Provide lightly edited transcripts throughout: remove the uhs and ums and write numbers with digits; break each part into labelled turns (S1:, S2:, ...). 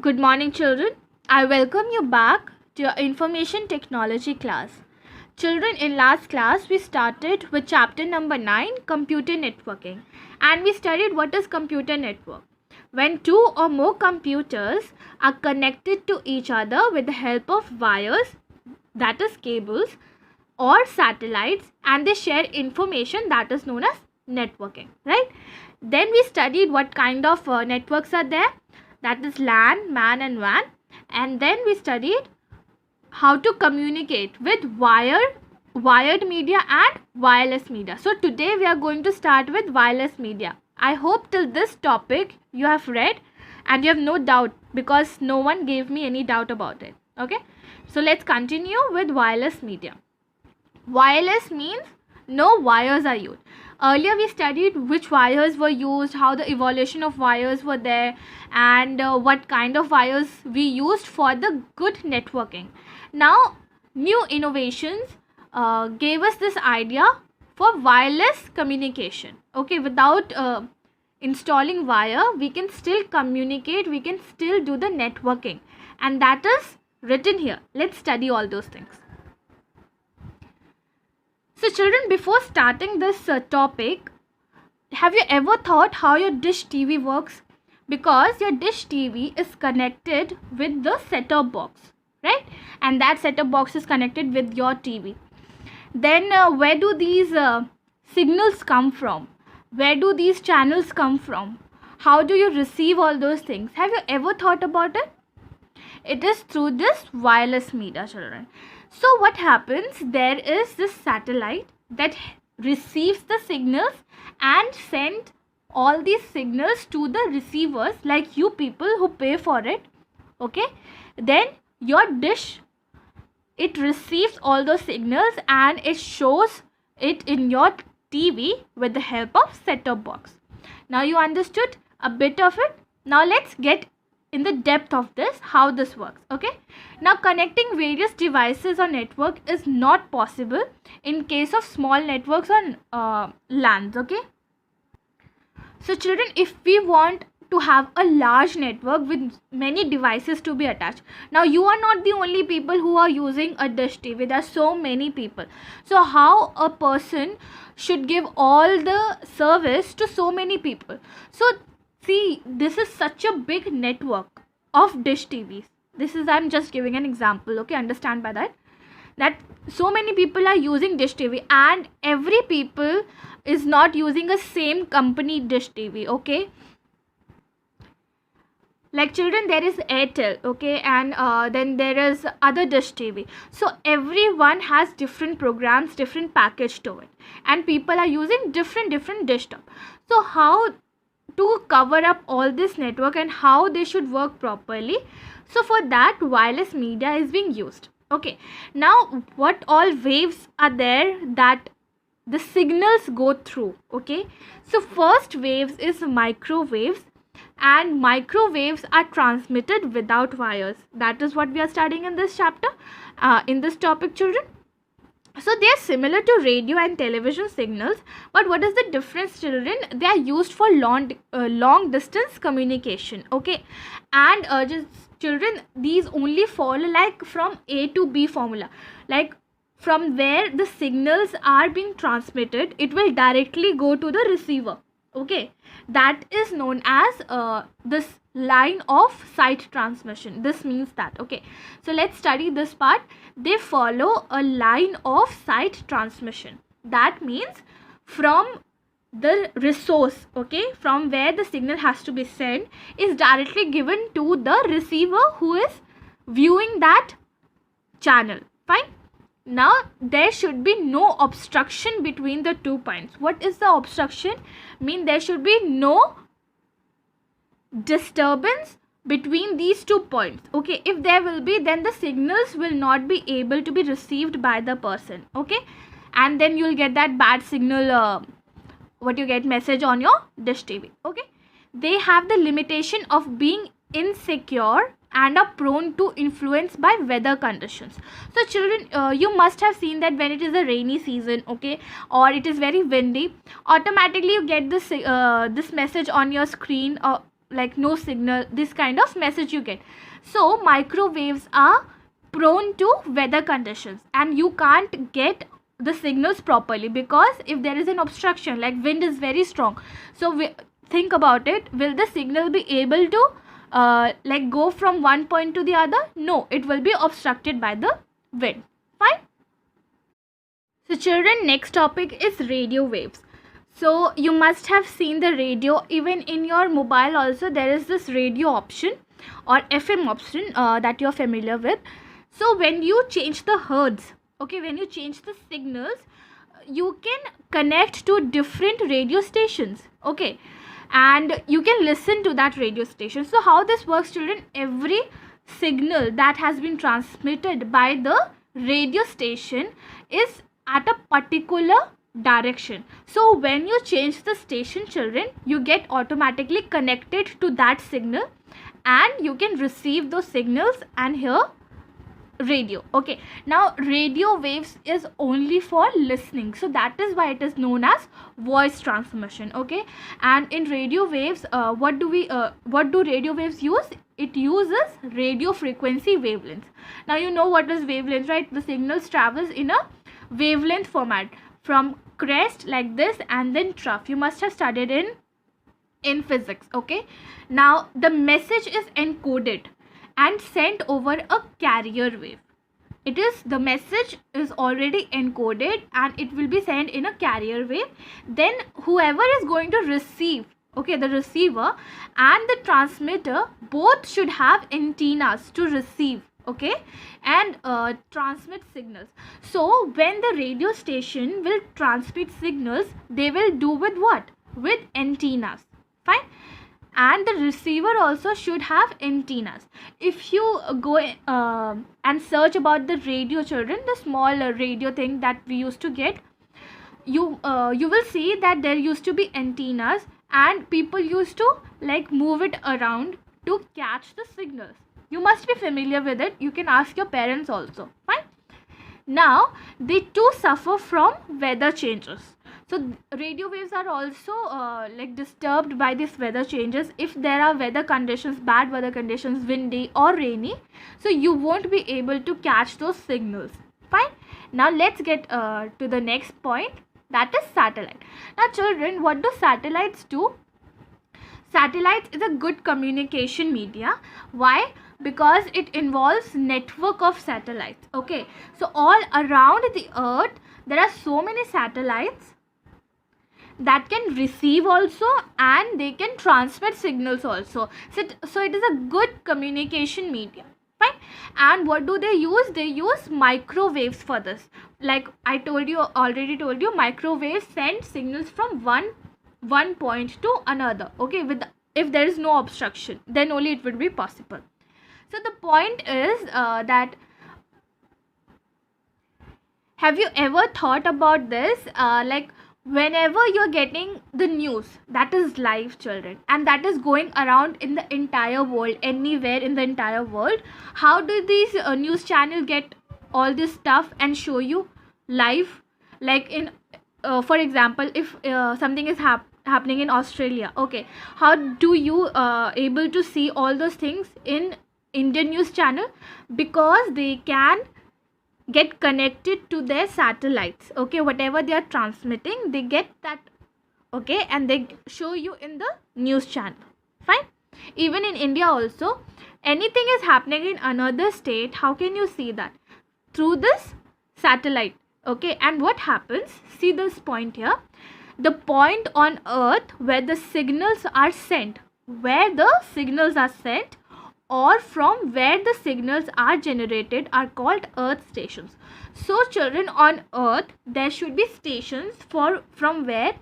S1: Good morning, children. I welcome you back to your information technology class. Children, in last class, we started with chapter number 9, computer networking, and we studied what is computer network. When two or more computers are connected to each other with the help of wires, that is cables, or satellites, and they share information, that is known as networking, right? Then we studied what kind of networks are there, that is LAN, MAN and WAN, and then we studied how to communicate with wired media and wireless media. So today we are going to start with wireless media. I hope till this topic you have read and you have no doubt, because no one gave me any doubt about it. Okay, so let's continue with wireless media. Wireless means no wires are used. Earlier we studied which wires were used, how the evolution of wires were there, and what kind of wires we used for the good networking. Now new innovations gave us this idea for wireless communication. Okay, without installing wire, we can still communicate, we can still do the networking, and that is written here. Let's study all those things. So children, before starting this topic, have you ever thought how your dish TV works? Because your dish TV is connected with the set-top box, right? And that set-top box is connected with your TV. Then where do these signals come from? Where do these channels come from? How do you receive all those things? Have you ever thought about it? It is through this wireless media, children. So what happens, there is this satellite that receives the signals and send all these signals to the receivers, like you people who pay for it. Okay, then your dish, it receives all those signals and it shows it in your TV with the help of set-top box. Now you understood a bit of it. Now let's get in the depth of this, how this works. Okay, now connecting various devices or network is not possible in case of small networks on LANs. Okay, so children, if we want to have a large network with many devices to be attached, now you are not the only people who are using a dish TV, there are so many people. So how a person should give all the service to so many people? So see, this is such a big network of dish TVs. This is, I'm just giving an example. Okay, understand by that so many people are using dish TV, and every people is not using a same company dish TV. Okay, like children, there is Airtel, okay, and then there is other dish TV. So everyone has different programs, different package to it, and people are using different dish top. So how to cover up all this network and how they should work properly? So for that, wireless media is being used. Okay, now what all waves are there that the signals go through? Okay, so first waves is microwaves, and microwaves are transmitted without wires. That is what we are studying in this chapter, in this topic, children. So they are similar to radio and television signals, but what is the difference, children? They are used for long distance communication. Okay, and just children, these only follow like from A to B formula, like from where the signals are being transmitted, it will directly go to the receiver. Okay, that is known as this line of sight transmission. This means that. Okay, so let's study this part. They follow a line of sight transmission. That means from the resource, okay, from where the signal has to be sent, is directly given to the receiver who is viewing that channel. Fine. Now there should be no obstruction between the 2 points. What is the obstruction? Mean there should be no disturbance between these 2 points. Okay, if there will be, then the signals will not be able to be received by the person. Okay, and then you'll get that bad signal, what you get message on your dish TV. Okay, they have the limitation of being insecure and are prone to influence by weather conditions. So children, you must have seen that when it is a rainy season, okay, or it is very windy, automatically you get this this message on your screen, like no signal, this kind of message you get. So microwaves are prone to weather conditions, and you can't get the signals properly, because if there is an obstruction, like wind is very strong, so think about it, will the signal be able to like go from one point to the other? No, it will be obstructed by the wind. Fine. So children, next topic is radio waves. So you must have seen the radio, even in your mobile also there is this radio option or FM option that you're familiar with. So when you change the hertz, okay, when you change the signals, you can connect to different radio stations, okay, and you can listen to that radio station. So how this works, children, every signal that has been transmitted by the radio station is at a particular direction. So when you change the station, children, you get automatically connected to that signal, and you can receive those signals and hear radio. Okay, now radio waves is only for listening, so that is why it is known as voice transmission. Okay, and in radio waves, what do radio waves use? It uses radio frequency wavelengths. Now you know what is wavelength, right? The signals travels in a wavelength format, from crest like this and then trough. You must have studied in physics. Okay, now the message is encoded and sent over a carrier wave. The message is already encoded and it will be sent in a carrier wave. Then whoever is going to receive, okay, the receiver and the transmitter both should have antennas to receive, okay, and transmit signals. So when the radio station will transmit signals, they will do with what? With antennas. Fine. And the receiver also should have antennas. If you go and search about the radio, children, the small radio thing that we used to get, you will see that there used to be antennas, and people used to like move it around to catch the signals. You must be familiar with it. You can ask your parents also. Fine. Now they too suffer from weather changes. So radio waves are also like disturbed by these weather changes. If there are weather conditions, bad weather conditions, windy or rainy, so you won't be able to catch those signals. Fine. Now let's get to the next point, that is satellite. Now children, what do satellites do? Satellites is a good communication media. Why? Because it involves network of satellites. Okay, so all around the earth there are so many satellites that can receive also, and they can transmit signals also. So it is a good communication medium. Fine. And what do they use? They use microwaves for this. Like I already told you, microwaves send signals from one point to another. Okay, if there is no obstruction, then only it would be possible. So the point is that, have you ever thought about this? Like whenever you're getting the news that is live, children, and that is going around in the entire world, anywhere in the entire world, how do these news channels get all this stuff and show you live? Like in for example, if something is happening in Australia, okay, how do you able to see all those things in Indian news channel? Because they can get connected to their satellites. Okay, whatever they are transmitting, they get that, okay, and they show you in the news channel. Fine. Even in India also, anything is happening in another state, how can you see that? Through this satellite. Okay, and what happens, see this point here, the point on earth where the signals are sent, or from where the signals are generated, are called earth stations. So children, on earth there should be stations from where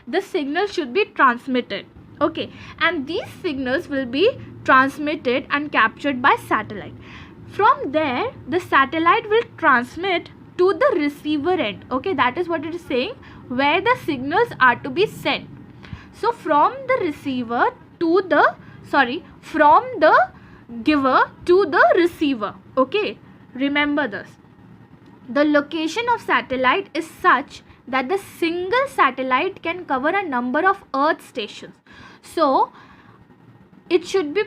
S1: the signal should be transmitted. Okay, and these signals will be transmitted and captured by satellite. From there the satellite will transmit to the receiver end. Okay, that is what it is saying, where the signals are to be sent. So from the receiver to the from the giver to the receiver. Okay, remember this. The location of satellite is such that the single satellite can cover a number of earth stations. So it should be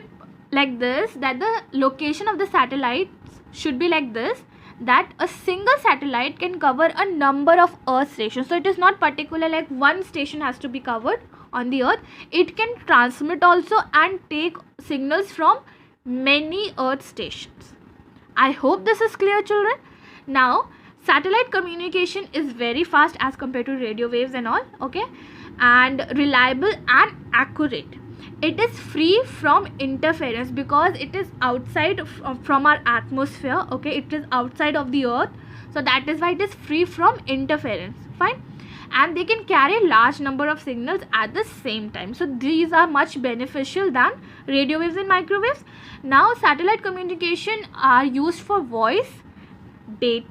S1: like this, that the location of the satellites should be like this, that a single satellite can cover a number of Earth stations. So it is not particular like one station has to be covered on the Earth. It can transmit also and take signals from many Earth stations. I hope this is clear, children. Now, satellite communication is very fast as compared to radio waves and all, okay, and reliable and accurate. It is free from interference because it is outside from our atmosphere, okay, it is outside of the Earth, so that is why it is free from interference. Fine. And they can carry large number of signals at the same time, so these are much beneficial than radio waves and microwaves. Now, satellite communication are used for voice, data,